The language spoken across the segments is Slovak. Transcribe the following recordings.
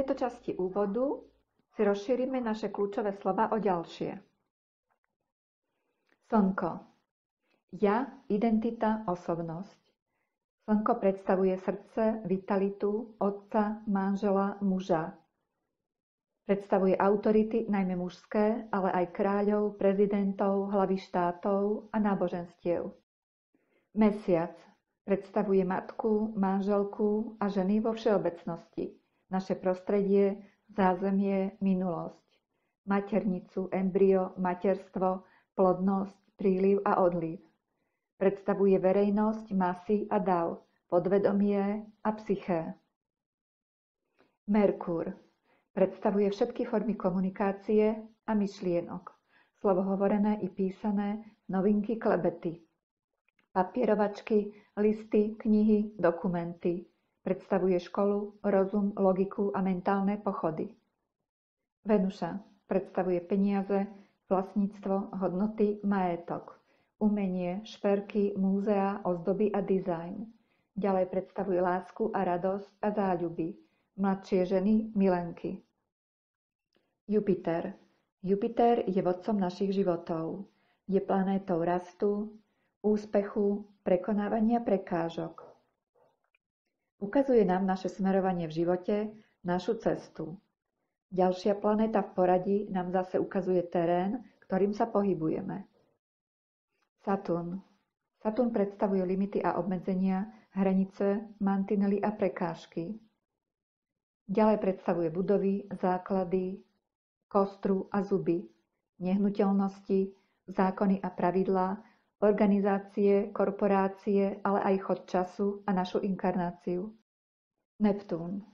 tejto časti úvodu si rozšírime naše kľúčové slova o ďalšie. Slnko. Ja, identita, osobnosť. Slnko predstavuje srdce, vitalitu, otca, manžela, muža. Predstavuje autority, najmä mužské, ale aj kráľov, prezidentov, hlavy štátov a náboženstiev. Mesiac predstavuje matku, manželku a ženy vo všeobecnosti, naše prostredie, zázemie, minulosť, maternicu, embryo, materstvo, plodnosť, príliv a odliv. Predstavuje verejnosť, masy a dav, podvedomie a psyché. Merkur predstavuje všetky formy komunikácie a myšlienok, slovo hovorené i písané, novinky, klebety, papierovačky, listy, knihy, dokumenty. Predstavuje školu, rozum, logiku a mentálne pochody. Venuša predstavuje peniaze, vlastníctvo, hodnoty, majetok, umenie, šperky, múzea, ozdoby a dizajn. Ďalej predstavuje lásku a radosť a záľuby, mladšie ženy, milenky. Jupiter. Jupiter je vodcom našich životov. Je planétou rastu, úspechu, prekonávania prekážok. Ukazuje nám naše smerovanie v živote, našu cestu. Ďalšia planéta v poradí nám zase ukazuje terén, ktorým sa pohybujeme. Saturn. Saturn predstavuje limity a obmedzenia, hranice, mantinely a prekážky. Ďalej predstavuje budovy, základy, kostru a zuby, nehnuteľnosti, zákony a pravidlá, organizácie, korporácie, ale aj chod času a našu inkarnáciu. Neptún.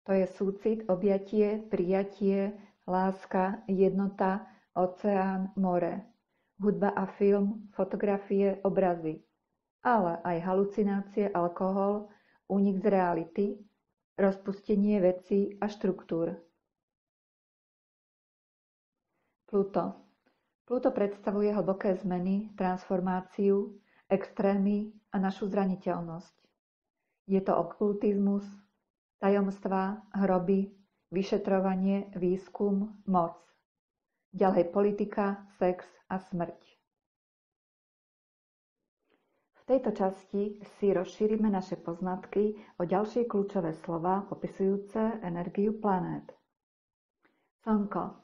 To je súcit, objatie, prijatie, láska, jednota, oceán, more, hudba a film, fotografie, obrazy, ale aj halucinácie, alkohol, únik z reality, rozpustenie vecí a štruktúr. Pluto. Pluto predstavuje hlboké zmeny, transformáciu, extrémy a našu zraniteľnosť. Je to okultizmus, tajomstvá, hroby, vyšetrovanie, výskum, moc. Ďalej politika, sex a smrť. V tejto časti si rozšírime naše poznatky o ďalšie kľúčové slová popisujúce energiu planét. Slnko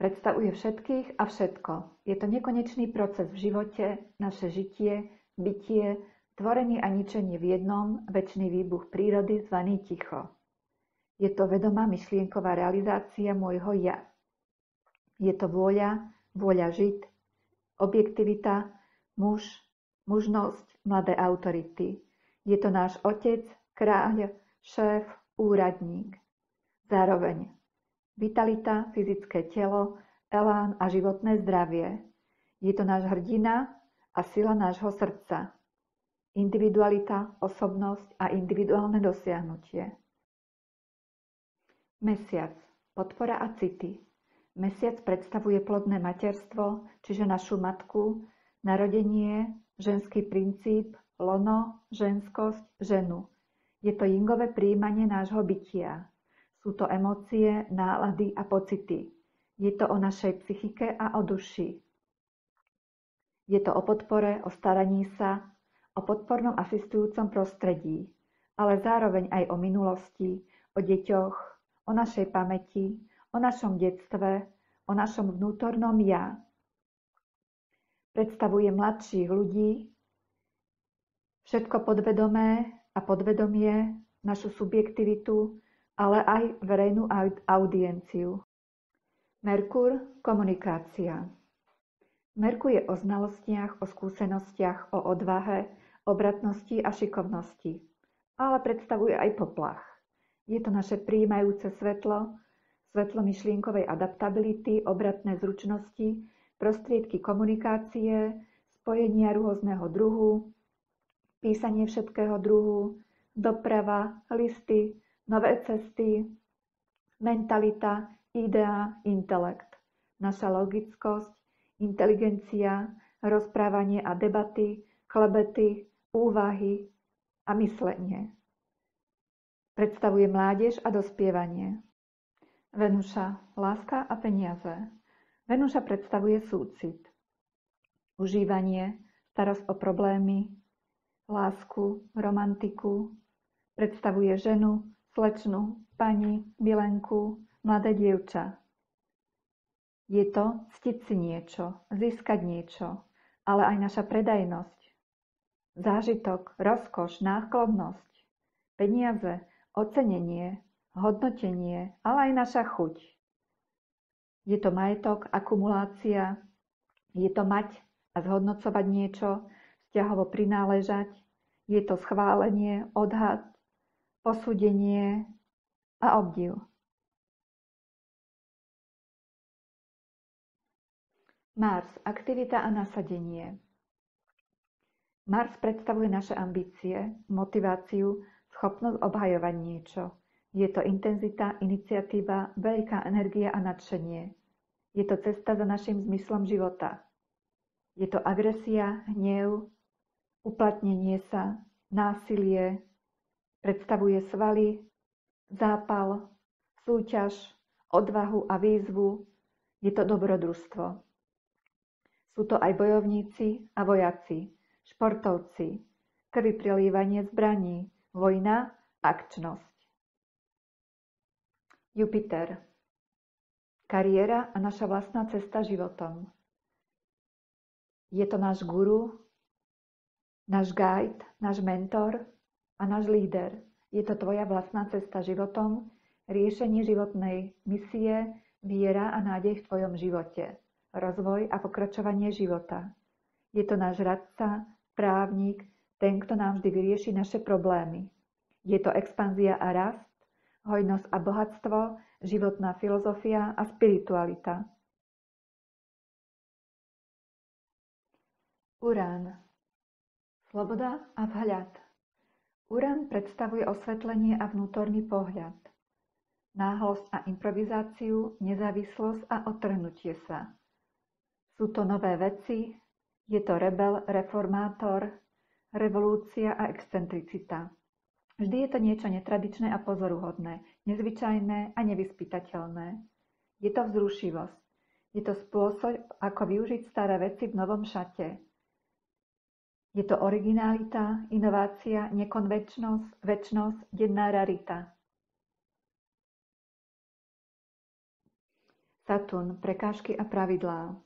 predstavuje všetkých a všetko. Je to nekonečný proces v živote, naše žitie, bytie, tvorenie a ničenie v jednom, večný výbuch prírody zvaný ticho. Je to vedomá myšlienková realizácia môjho ja. Je to vôľa žiť, objektivita, muž, mužnosť, mladé autority. Je to náš otec, kráľ, šéf, úradník. Zároveň vitalita, fyzické telo, elán a životné zdravie. Je to náš hrdina a sila nášho srdca. Individualita, osobnosť a individuálne dosiahnutie. Mesiac, podpora a city. Mesiac predstavuje plodné materstvo, čiže našu matku, narodenie, ženský princíp, lono, ženskosť, ženu. Je to jingové prijímanie nášho bytia. Sú to emócie, nálady a pocity. Je to o našej psychike a o duši. Je to o podpore, o staraní sa, o podpornom asistujúcom prostredí, ale zároveň aj o minulosti, o deťoch, o našej pamäti, o našom detstve, o našom vnútornom ja. Predstavuje mladších ľudí, všetko podvedomé a podvedomie, našu subjektivitu, ale aj verejnú audienciu. Merkur, komunikácia. Merkur je o znalostiach, o skúsenostiach, o odvahe, obratnosti a šikovnosti, ale predstavuje aj poplach. Je to naše prijímajúce svetlo, svetlo myšlienkovej adaptability, obratné zručnosti, prostriedky komunikácie, spojenia rôzneho druhu, písanie všetkého druhu, doprava, listy, nové cesty, mentalita, idea, intelekt, naša logickosť, inteligencia, rozprávanie a debaty, klebety, úvahy a myslenie. Predstavuje mládež a dospievanie. Venuša, láska a peniaze. Venuša predstavuje súcit, užívanie, starosť o problémy, lásku, romantiku. Predstavuje ženu, slečnu, pani, milenku, mladé dievča. Je to ctiť si niečo, získať niečo, ale aj naša predajnosť, zážitok, rozkoš, náklonnosť, peniaze, ocenenie, hodnotenie, ale aj naša chuť. Je to majetok, akumulácia, je to mať a zhodnocovať niečo, vzťahovo prináležať, je to schválenie, odhad, posúdenie a obdiv. Mars, aktivita a nasadenie. Mars predstavuje naše ambície, motiváciu, schopnosť obhajovať niečo. Je to intenzita, iniciatíva, veľká energia a nadšenie. Je to cesta za našim zmyslom života. Je to agresia, hnev, uplatnenie sa, násilie, predstavuje svaly, zápal, súťaž, odvahu a výzvu. Je to dobrodružstvo. Sú to aj bojovníci a vojaci, športovci, krvi prelievanie zbraní, vojna, akčnosť. Jupiter. Kariéra a naša vlastná cesta životom. Je to náš guru, náš guide, náš mentor a náš líder. Je to tvoja vlastná cesta životom, riešenie životnej misie, viera a nádej v tvojom živote, rozvoj a pokračovanie života. Je to náš radca, právnik, ten, kto nám vždy vyrieši naše problémy. Je to expanzia a rast, hojnosť a bohatstvo, životná filozofia a spiritualita. Urán. Sloboda a vhľad. Urán predstavuje osvetlenie a vnútorný pohľad. Náhlosť a improvizáciu, nezávislosť a odtrhnutie sa. Sú to nové veci, je to rebel, reformátor, revolúcia a excentricita. Vždy je to niečo netradičné a pozoruhodné, nezvyčajné a nevyspytateľné. Je to vzrušivosť. Je to spôsob, ako využiť staré veci v novom šate. Je to originalita, inovácia, nekonvečnosť, večnosť, denná rarita. Saturn, prekážky a pravidlá.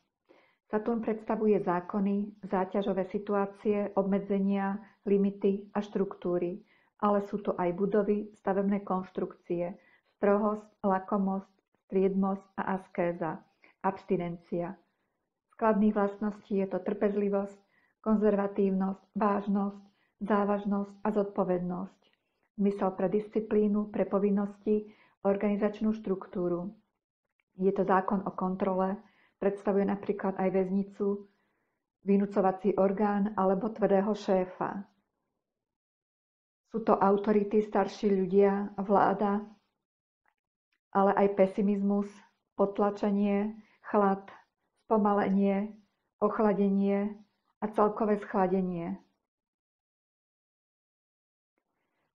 Saturn predstavuje zákony, záťažové situácie, obmedzenia, limity a štruktúry, ale sú to aj budovy, stavebné konštrukcie, strohosť, lakomosť, striedmosť a askéza, abstinencia. Skladných vlastností je to trpezlivosť, konzervatívnosť, vážnosť, závažnosť a zodpovednosť. Zmysel pre disciplínu, pre povinnosti, organizačnú štruktúru. Je to zákon o kontrole, predstavuje napríklad aj väznicu, vynúcovací orgán alebo tvrdého šéfa. Sú to autority, starší ľudia, vláda, ale aj pesimizmus, potlačenie, chlad, spomalenie, ochladenie a celkové schladenie.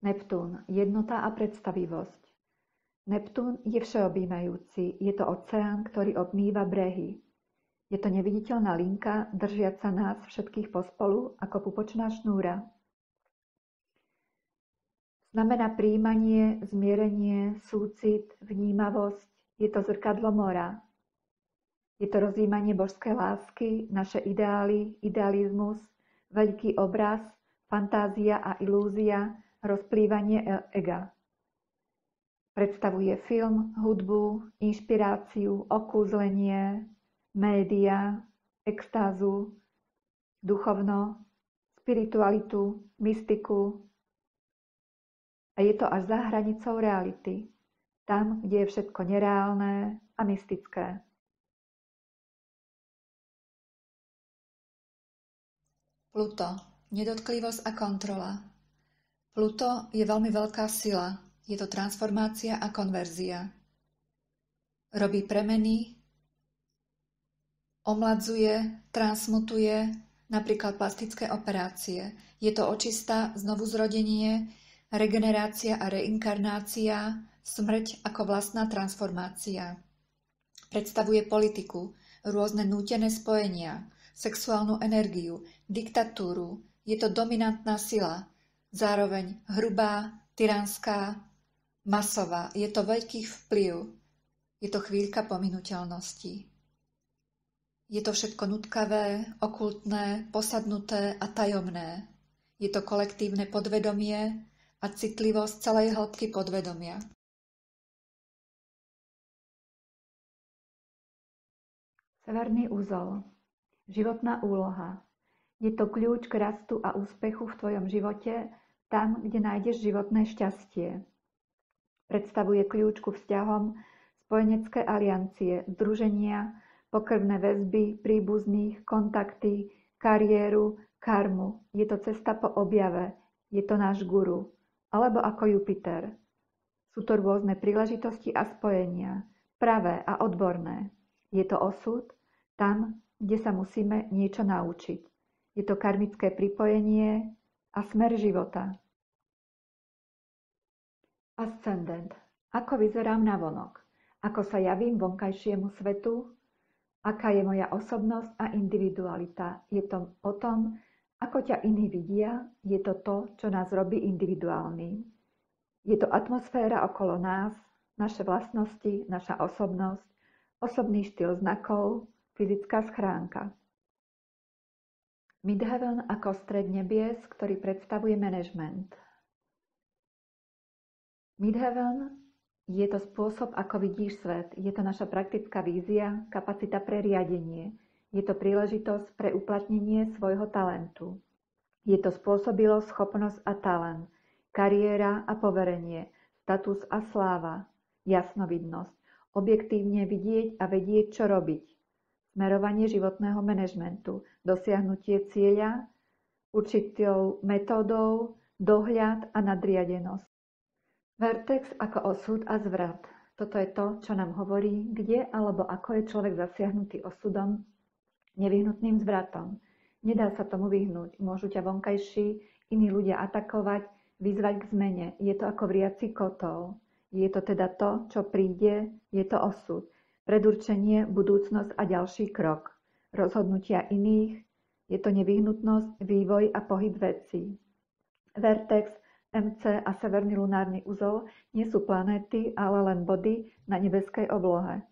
Neptún, jednota a predstavivosť. Neptún je všeobjímajúci, je to oceán, ktorý obmýva brehy. Je to neviditeľná linka, držiaca nás všetkých pospolu ako pupočná šnúra. Znamená prijímanie, zmierenie, súcit, vnímavosť, je to zrkadlo mora. Je to rozjímanie božskej lásky, naše ideály, idealizmus, veľký obraz, fantázia a ilúzia, rozplývanie ega. Predstavuje film, hudbu, inšpiráciu, okúzlenie, média, extázu, duchovno, spiritualitu, mystiku. A je to až za hranicou reality, tam, kde je všetko nereálne a mystické. Pluto. Nedotklivosť a kontrola. Pluto je veľmi veľká sila. Je to transformácia a konverzia. Robí premeny, omladzuje, transmutuje, napríklad plastické operácie. Je to očista, znovuzrodenie, regenerácia a reinkarnácia, smrť ako vlastná transformácia. Predstavuje politiku, rôzne nútené spojenia, sexuálnu energiu, diktatúru. Je to dominantná sila, zároveň hrubá, tyranská, masová. Je to veľký vplyv. Je to chvíľka pominuteľnosti. Je to všetko nutkavé, okultné, posadnuté a tajomné. Je to kolektívne podvedomie a citlivosť celej hĺbky podvedomia. Severný úzol. Životná úloha. Je to kľúč k rastu a úspechu v tvojom živote, tam, kde nájdeš životné šťastie. Predstavuje kľúč ku vzťahom, spojenecké aliancie, združenia, pokrvné väzby, príbuzných, kontakty, kariéru, karmu. Je to cesta po objave. Je to náš guru. Alebo ako Jupiter. Sú to rôzne príležitosti a spojenia. Pravé a odborné. Je to osud, tam, kde sa musíme niečo naučiť. Je to karmické pripojenie a smer života. Ascendent. Ako vyzerám navonok? Ako sa javím vonkajšiemu svetu? Aká je moja osobnosť a individualita? Je to o tom, ako ťa iní vidia? Je to to, čo nás robí individuálnym? Je to atmosféra okolo nás, naše vlastnosti, naša osobnosť, osobný štýl znakov, fyzická schránka. Midheaven ako stred nebies, ktorý predstavuje management. Midheaven je to spôsob, ako vidíš svet. Je to naša praktická vízia, kapacita pre riadenie. Je to príležitosť pre uplatnenie svojho talentu. Je to spôsobilosť, schopnosť a talent, kariéra a poverenie, status a sláva, jasnovidnosť, objektívne vidieť a vedieť, čo robiť, smerovanie životného manažmentu, dosiahnutie cieľa, určitou metódou, dohľad a nadriadenosť. Vertex ako osud a zvrat. Toto je to, čo nám hovorí, kde alebo ako je človek zasiahnutý osudom, nevyhnutným zvratom. Nedá sa tomu vyhnúť. Môžu ťa vonkajší iní ľudia atakovať, vyzvať k zmene. Je to ako vriaci kotol. Je to teda to, čo príde, je to osud. Predurčenie, budúcnosť a ďalší krok. Rozhodnutia iných, je to nevyhnutnosť, vývoj a pohyb vecí. Vertex, MC a severný lunárny uzol nie sú planéty, ale len body na nebeskej oblohe.